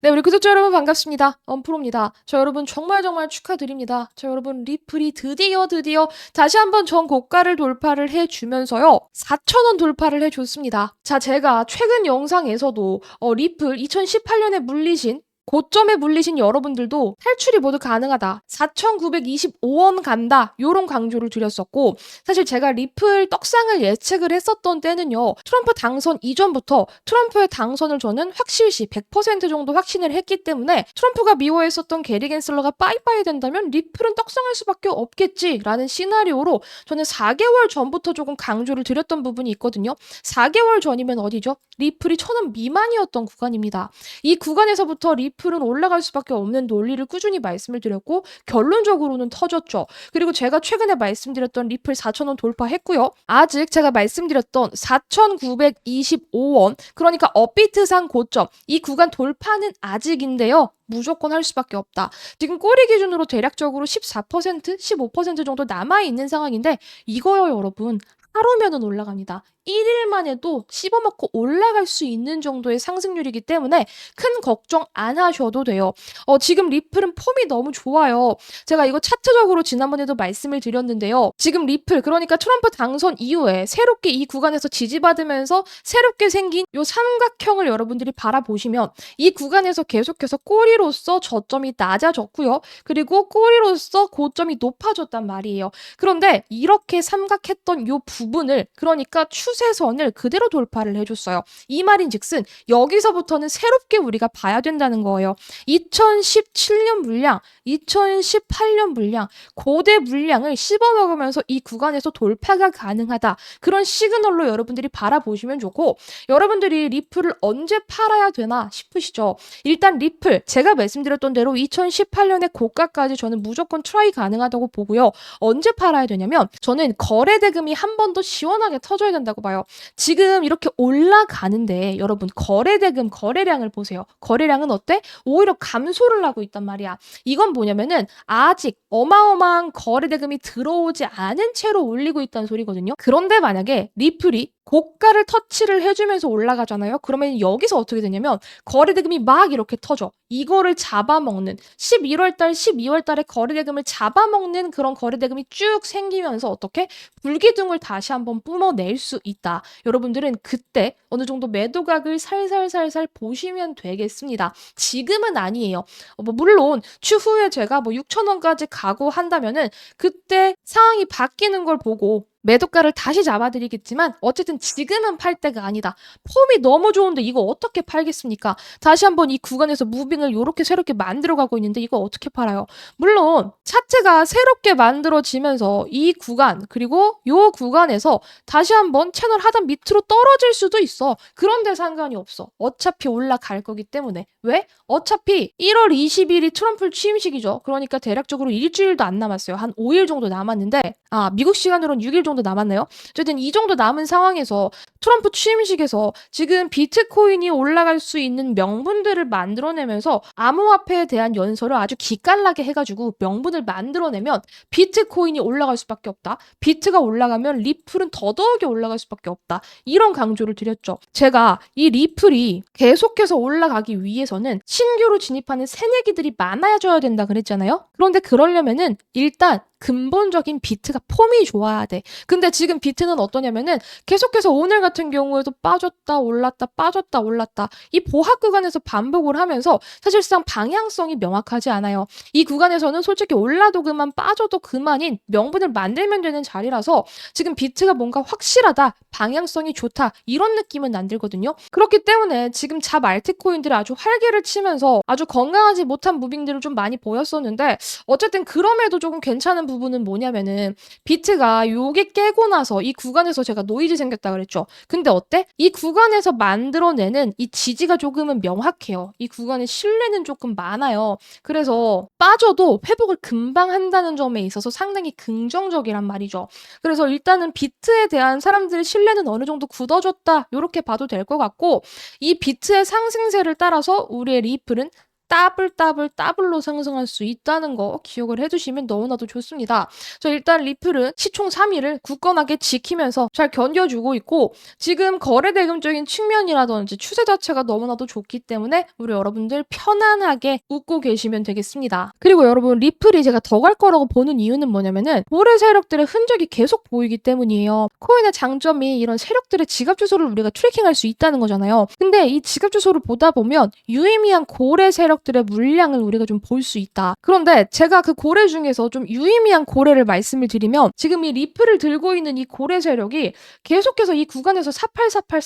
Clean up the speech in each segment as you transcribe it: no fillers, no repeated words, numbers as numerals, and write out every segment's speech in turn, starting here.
네, 우리 구독자 여러분 반갑습니다. 엄프로입니다. 저 여러분 정말 축하드립니다. 저 여러분 리플이 드디어 다시 한번 전 고가를 돌파를 해주면서요. 4,000원 돌파를 해줬습니다. 자, 제가 최근 영상에서도 리플 2018년에 물리신 고점에 물리신 여러분들도 탈출이 모두 가능하다. 4,925원 간다. 요런 강조를 드렸었고 사실 제가 리플 떡상을 예측을 했었던 때는요. 트럼프 당선 이전부터 트럼프의 당선을 저는 확실시 100% 정도 확신을 했기 때문에 트럼프가 미워했었던 게리 겐슬러가 빠이빠이 된다면 리플은 떡상할 수밖에 없겠지라는 시나리오로 저는 4개월 전부터 조금 강조를 드렸던 부분이 있거든요. 4개월 전이면 어디죠? 리플이 1,000원 미만이었던 구간입니다. 이 구간에서부터 리플은 올라갈 수밖에 없는 논리를 꾸준히 말씀을 드렸고 결론적으로는 터졌죠. 그리고 제가 최근에 말씀드렸던 리플 4,000원 돌파했고요. 아직 제가 말씀드렸던 4,925원 그러니까 업비트상 고점 이 구간 돌파는 아직인데요. 무조건 할 수밖에 없다. 지금 꼬리 기준으로 대략적으로 14%, 15% 정도 남아있는 상황인데 이거요 여러분. 하루면은 올라갑니다. 1일만 해도 씹어먹고 올라갈 수 있는 정도의 상승률이기 때문에 큰 걱정 안 하셔도 돼요. 지금 리플은 폼이 너무 좋아요. 제가 이거 차트적으로 지난번에도 말씀을 드렸는데요. 지금 리플 그러니까 트럼프 당선 이후에 새롭게 이 구간에서 지지받으면서 새롭게 생긴 요 삼각형을 여러분들이 바라보시면 이 구간에서 계속해서 꼬리로서 저점이 낮아졌고요. 그리고 꼬리로서 고점이 높아졌단 말이에요. 그런데 이렇게 삼각했던 요 부분을 그러니까 추세선을 그대로 돌파를 해줬어요. 이 말인즉슨 여기서부터는 새롭게 우리가 봐야 된다는 거예요. 2017년 물량, 2018년 물량, 고대 물량을 씹어먹으면서 이 구간에서 돌파가 가능하다. 그런 시그널로 여러분들이 바라보시면 좋고 여러분들이 리플을 언제 팔아야 되나 싶으시죠? 일단 리플 제가 말씀드렸던 대로 2018년의 고가까지 저는 무조건 트라이 가능하다고 보고요. 언제 팔아야 되냐면 저는 거래 대금이 한 번 더 시원하게 터져야 된다고 봐요. 지금 이렇게 올라가는데 여러분 거래 대금 거래량을 보세요. 거래량은 어때? 오히려 감소를 하고 있단 말이야. 이건 뭐냐면은 아직 어마어마한 거래 대금이 들어오지 않은 채로 올리고 있다는 소리거든요. 그런데 만약에 리플이 고가를 터치를 해주면서 올라가잖아요. 그러면 여기서 어떻게 되냐면 거래대금이 막 이렇게 터져. 이거를 잡아먹는 11월달, 12월달에 거래대금을 잡아먹는 그런 거래대금이 쭉 생기면서 어떻게 불기둥을 다시 한번 뿜어낼 수 있다. 여러분들은 그때 어느 정도 매도각을 살살살살 보시면 되겠습니다. 지금은 아니에요. 물론 추후에 제가 6,000원까지 가고 한다면은 그때 상황이 바뀌는 걸 보고 매도가를 다시 잡아드리겠지만 어쨌든 지금은 팔 때가 아니다. 폼이 너무 좋은데 이거 어떻게 팔겠습니까? 다시 한번 이 구간에서 무빙을 이렇게 새롭게 만들어가고 있는데 이거 어떻게 팔아요? 물론 차트가 새롭게 만들어지면서 이 구간 그리고 요 구간에서 다시 한번 채널 하단 밑으로 떨어질 수도 있어. 그런데 상관이 없어. 어차피 올라갈 거기 때문에. 왜? 어차피 1월 20일이 트럼프 취임식이죠. 그러니까 대략적으로 일주일도 안 남았어요. 한 5일 정도 남았는데 미국 시간으로는 6일 정도 남았나요? 어쨌든 이 정도 남은 상황에서 트럼프 취임식에서 지금 비트코인이 올라갈 수 있는 명분들을 만들어내면서 암호화폐에 대한 연설을 아주 기깔나게 해가지고 명분을 만들어내면 비트코인이 올라갈 수밖에 없다. 비트가 올라가면 리플은 더더욱이 올라갈 수밖에 없다. 이런 강조를 드렸죠. 제가 이 리플이 계속해서 올라가기 위해서는 신규로 진입하는 새내기들이 많아져야 된다 그랬잖아요. 그런데 그러려면은 일단 근본적인 비트가 폼이 좋아야 돼. 근데 지금 비트는 어떠냐면은 계속해서 오늘 같은 경우에도 빠졌다 올랐다 빠졌다 올랐다 이 보합 구간에서 반복을 하면서 사실상 방향성이 명확하지 않아요. 이 구간에서는 솔직히 올라도 그만 빠져도 그만인 명분을 만들면 되는 자리라서 지금 비트가 뭔가 확실하다 방향성이 좋다 이런 느낌은 안 들거든요. 그렇기 때문에 지금 잡 알트코인들이 아주 활개를 치면서 아주 건강하지 못한 무빙들을 좀 많이 보였었는데 어쨌든 그럼에도 조금 괜찮은 부분은 뭐냐면은 비트가 요게 깨고 나서 이 구간에서 제가 노이즈 생겼다 그랬죠. 근데 어때? 이 구간에서 만들어내는 이 지지가 조금은 명확해요. 이 구간의 신뢰는 조금 많아요. 그래서 빠져도 회복을 금방 한다는 점에 있어서 상당히 긍정적이란 말이죠. 그래서 일단은 비트에 대한 사람들의 신뢰는 어느 정도 굳어졌다. 이렇게 봐도 될 것 같고 이 비트의 상승세를 따라서 우리의 리플은 더블로 상승할 수 있다는 거 기억을 해두시면 너무나도 좋습니다. 자, 일단 리플은 시총 3위를 굳건하게 지키면서 잘 견뎌주고 있고 지금 거래대금적인 측면이라든지 추세 자체가 너무나도 좋기 때문에 우리 여러분들 편안하게 웃고 계시면 되겠습니다. 그리고 여러분 리플이 제가 더 갈 거라고 보는 이유는 뭐냐면은 고래 세력들의 흔적이 계속 보이기 때문이에요. 코인의 장점이 이런 세력들의 지갑 주소를 우리가 트래킹할 수 있다는 거잖아요. 근데 이 지갑 주소를 보다 보면 유의미한 고래 세력들의 물량을 우리가 좀 볼 수 있다. 그런데 제가 그 고래 중에서 좀 유의미한 고래를 말씀을 드리면 지금 이 리플을 들고 있는 이 고래 세력이 계속해서 이 구간에서 48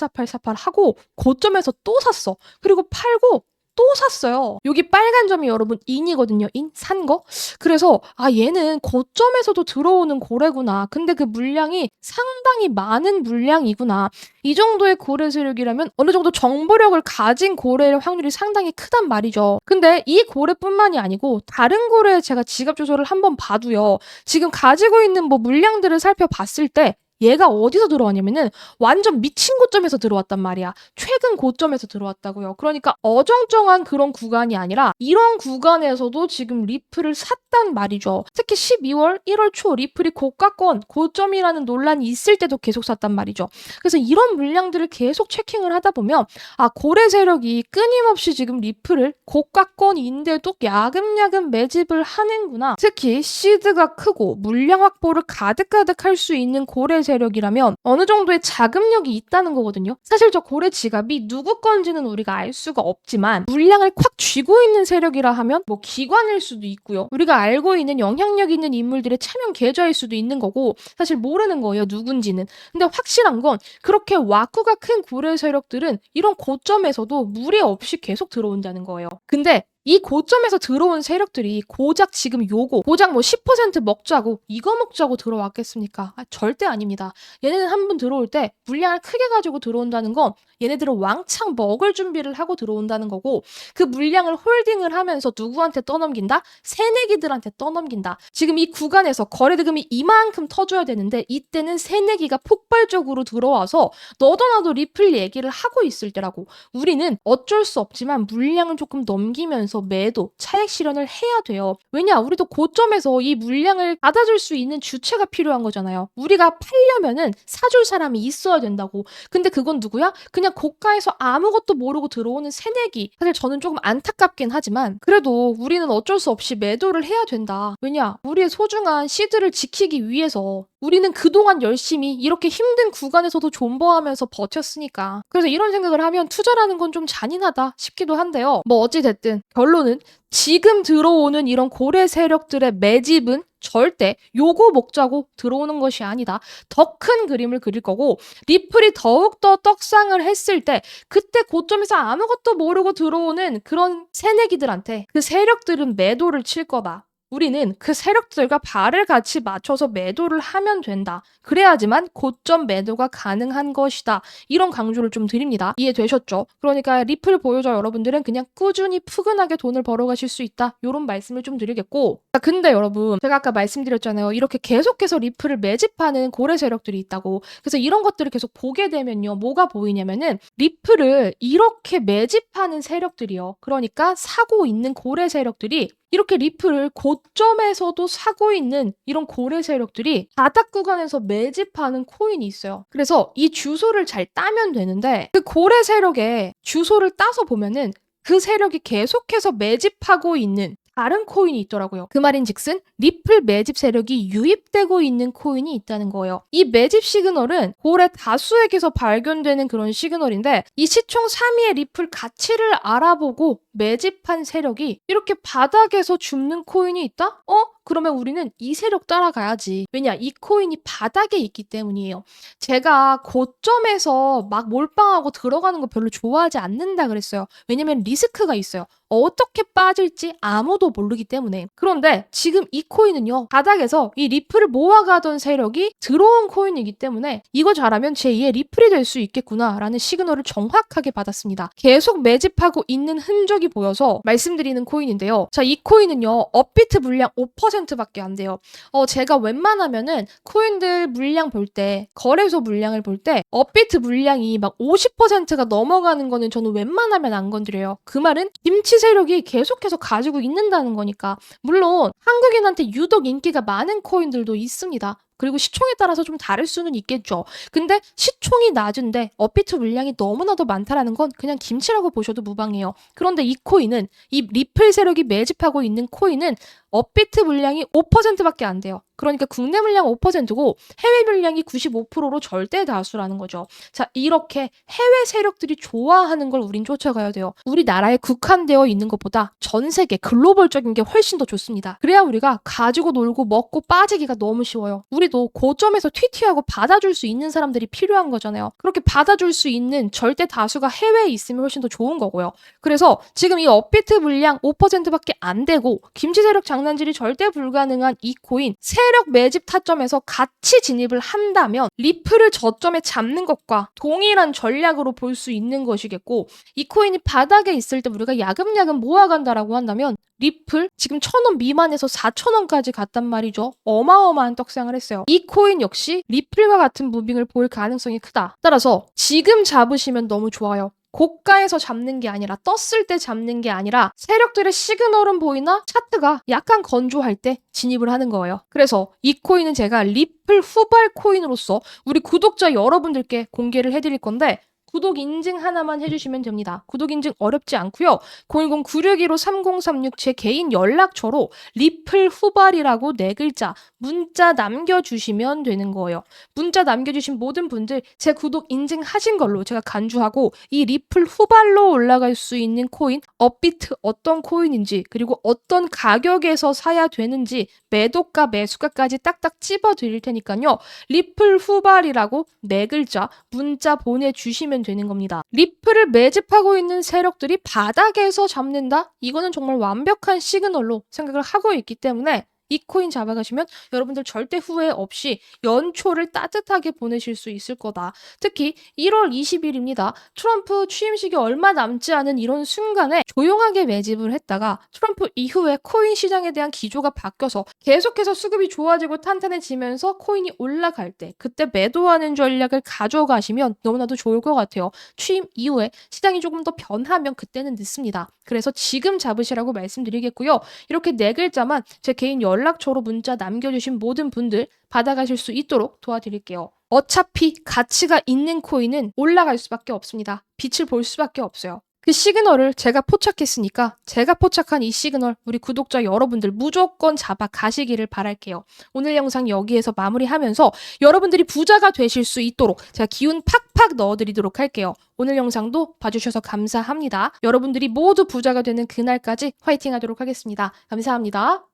하고 고점에서 또 샀어. 그리고 팔고 또 샀어요. 여기 빨간 점이 여러분 인이거든요. 산 거. 그래서 얘는 고점에서도 들어오는 고래구나. 근데 그 물량이 상당히 많은 물량이구나. 이 정도의 고래 세력이라면 어느 정도 정보력을 가진 고래일 확률이 상당히 크단 말이죠. 근데 이 고래뿐만이 아니고 다른 고래의 제가 지갑 주소를 한번 봐도요. 지금 가지고 있는 물량들을 살펴봤을 때 얘가 어디서 들어왔냐면은 완전 미친 고점에서 들어왔단 말이야. 최근 고점에서 들어왔다고요. 그러니까 어정쩡한 그런 구간이 아니라 이런 구간에서도 지금 리플을 샀단 말이죠. 특히 12월, 1월 초 리플이 고가권, 고점이라는 논란이 있을 때도 계속 샀단 말이죠. 그래서 이런 물량들을 계속 체킹을 하다 보면 고래 세력이 끊임없이 지금 리플을 고가권인데도 야금야금 매집을 하는구나. 특히 시드가 크고 물량 확보를 가득가득 할 수 있는 고래 세력이라면 어느 정도의 자금력이 있다는 거거든요. 사실 저 고래 지갑이 누구 건지는 우리가 알 수가 없지만 물량을 콱 쥐고 있는 세력이라 하면 기관일 수도 있고요. 우리가 알고 있는 영향력 있는 인물들의 차명 계좌일 수도 있는 거고 사실 모르는 거예요. 누군지는. 근데 확실한 건 그렇게 와꾸가 큰 고래 세력들은 이런 고점에서도 무리 없이 계속 들어온다는 거예요. 근데 이 고점에서 들어온 세력들이 고작 지금 고작 10% 먹자고 이거 먹자고 들어왔겠습니까? 절대 아닙니다. 얘네는 한 번 들어올 때 물량을 크게 가지고 들어온다는 건 얘네들은 왕창 먹을 준비를 하고 들어온다는 거고 그 물량을 홀딩을 하면서 누구한테 떠넘긴다? 새내기들한테 떠넘긴다. 지금 이 구간에서 거래대금이 이만큼 터져야 되는데 이때는 새내기가 폭발적으로 들어와서 너도 나도 리플 얘기를 하고 있을 때라고. 우리는 어쩔 수 없지만 물량을 조금 넘기면서 매도, 차익 실현을 해야 돼요. 왜냐? 우리도 고점에서 이 물량을 받아줄 수 있는 주체가 필요한 거잖아요. 우리가 팔려면은 사줄 사람이 있어야 된다고. 근데 그건 누구야? 그냥 고가에서 아무것도 모르고 들어오는 새내기. 사실 저는 조금 안타깝긴 하지만 그래도 우리는 어쩔 수 없이 매도를 해야 된다. 왜냐? 우리의 소중한 시드를 지키기 위해서 우리는 그동안 열심히 이렇게 힘든 구간에서도 존버하면서 버텼으니까. 그래서 이런 생각을 하면 투자라는 건 좀 잔인하다 싶기도 한데요. 어찌됐든 결론은 지금 들어오는 이런 고래 세력들의 매집은 절대 요거 먹자고 들어오는 것이 아니다. 더 큰 그림을 그릴 거고 리플이 더욱더 떡상을 했을 때 그때 고점에서 아무것도 모르고 들어오는 그런 새내기들한테 그 세력들은 매도를 칠 거다. 우리는 그 세력들과 발을 같이 맞춰서 매도를 하면 된다. 그래야지만 고점 매도가 가능한 것이다. 이런 강조를 좀 드립니다. 이해되셨죠? 그러니까 리플 보유자 여러분들은 그냥 꾸준히 푸근하게 돈을 벌어가실 수 있다. 이런 말씀을 좀 드리겠고 근데 여러분 제가 아까 말씀드렸잖아요. 이렇게 계속해서 리플을 매집하는 고래 세력들이 있다고. 그래서 이런 것들을 계속 보게 되면요. 뭐가 보이냐면은 리플을 이렇게 매집하는 세력들이요. 그러니까 사고 있는 고래 세력들이 이렇게 리플을 고점에서도 사고 있는 이런 고래 세력들이 바닥 구간에서 매집하는 코인이 있어요. 그래서 이 주소를 잘 따면 되는데 그 고래 세력의 주소를 따서 보면은 그 세력이 계속해서 매집하고 있는 다른 코인이 있더라고요. 그 말인즉슨 리플 매집 세력이 유입되고 있는 코인이 있다는 거예요. 이 매집 시그널은 고래 다수에게서 발견되는 그런 시그널인데 이 시총 3위의 리플 가치를 알아보고 매집한 세력이 이렇게 바닥에서 줍는 코인이 있다? 그러면 우리는 이 세력 따라가야지. 왜냐? 이 코인이 바닥에 있기 때문이에요. 제가 고점에서 막 몰빵하고 들어가는 거 별로 좋아하지 않는다 그랬어요. 왜냐면 리스크가 있어요. 어떻게 빠질지 아무도 모르기 때문에. 그런데 지금 이 코인은요. 바닥에서 이 리플을 모아가던 세력이 들어온 코인이기 때문에 이거 잘하면 제2의 리플이 될 수 있겠구나 라는 시그널을 정확하게 받았습니다. 계속 매집하고 있는 흔적이 세력이 보여서 말씀드리는 코인인데요. 자, 이 코인은요, 업비트 물량 5%밖에 안 돼요. 제가 웬만하면은 코인들 물량 볼 때, 거래소 물량을 볼 때, 업비트 물량이 막 50%가 넘어가는 거는 저는 웬만하면 안 건드려요. 그 말은 김치 세력이 계속해서 가지고 있는다는 거니까. 물론 한국인한테 유독 인기가 많은 코인들도 있습니다. 그리고 시총에 따라서 좀 다를 수는 있겠죠. 근데 시총이 낮은데 업비트 물량이 너무나도 많다라는 건 그냥 김치라고 보셔도 무방해요. 그런데 이 코인은, 이 리플 세력이 매집하고 있는 코인은 업비트 물량이 5%밖에 안 돼요. 그러니까 국내 물량 5%고 해외 물량이 95%로 절대 다수라는 거죠. 자, 이렇게 해외 세력들이 좋아하는 걸 우린 쫓아가야 돼요. 우리나라에 국한되어 있는 것보다 전 세계 글로벌적인 게 훨씬 더 좋습니다. 그래야 우리가 가지고 놀고 먹고 빠지기가 너무 쉬워요. 우리도 고점에서 튀튀하고 받아줄 수 있는 사람들이 필요한 거잖아요. 그렇게 받아줄 수 있는 절대 다수가 해외에 있으면 훨씬 더 좋은 거고요. 그래서 지금 이 업비트 물량 5%밖에 안 되고 김치 세력 장난질이 절대 불가능한 이 코인 세력 매집 타점에서 같이 진입을 한다면 리플을 저점에 잡는 것과 동일한 전략으로 볼 수 있는 것이겠고, 이 코인이 바닥에 있을 때 우리가 야금야금 모아간다라고 한다면 리플 지금 1,000원 미만에서 4,000원까지 갔단 말이죠. 어마어마한 떡상을 했어요. 이 코인 역시 리플과 같은 무빙을 보일 가능성이 크다. 따라서 지금 잡으시면 너무 좋아요. 고가에서 잡는 게 아니라, 떴을 때 잡는 게 아니라 세력들의 시그널은 보이나 차트가 약간 건조할 때 진입을 하는 거예요. 그래서 이 코인은 제가 리플 후발 코인으로서 우리 구독자 여러분들께 공개를 해드릴 건데, 구독 인증 하나만 해주시면 됩니다. 구독 인증 어렵지 않고요. 010-961-3036 제 개인 연락처로 리플 후발이라고 4글자 문자 남겨주시면 되는 거예요. 문자 남겨주신 모든 분들 제 구독 인증하신 걸로 제가 간주하고, 이 리플 후발로 올라갈 수 있는 코인, 업비트 어떤 코인인지, 그리고 어떤 가격에서 사야 되는지, 매도가 매수가까지 딱딱 찝어드릴 테니까요. 리플 후발이라고 4글자 문자 보내주시면 되는 겁니다. 리플을 매집하고 있는 세력들이 바닥에서 잡는다? 이거는 정말 완벽한 시그널로 생각을 하고 있기 때문에 이 코인 잡아가시면 여러분들 절대 후회 없이 연초를 따뜻하게 보내실 수 있을 거다. 특히 1월 20일입니다. 트럼프 취임식이 얼마 남지 않은 이런 순간에 조용하게 매집을 했다가 트럼프 이후에 코인 시장에 대한 기조가 바뀌어서 계속해서 수급이 좋아지고 탄탄해지면서 코인이 올라갈 때, 그때 매도하는 전략을 가져가시면 너무나도 좋을 것 같아요. 취임 이후에 시장이 조금 더 변하면 그때는 늦습니다. 그래서 지금 잡으시라고 말씀드리겠고요. 이렇게 4글자만 제 개인 연락처로 문자 남겨주신 모든 분들 받아가실 수 있도록 도와드릴게요. 어차피 가치가 있는 코인은 올라갈 수밖에 없습니다. 빛을 볼 수밖에 없어요. 그 시그널을 제가 포착했으니까 제가 포착한 이 시그널 우리 구독자 여러분들 무조건 잡아 가시기를 바랄게요. 오늘 영상 여기에서 마무리하면서 여러분들이 부자가 되실 수 있도록 제가 기운 팍팍 넣어드리도록 할게요. 오늘 영상도 봐주셔서 감사합니다. 여러분들이 모두 부자가 되는 그날까지 화이팅 하도록 하겠습니다. 감사합니다.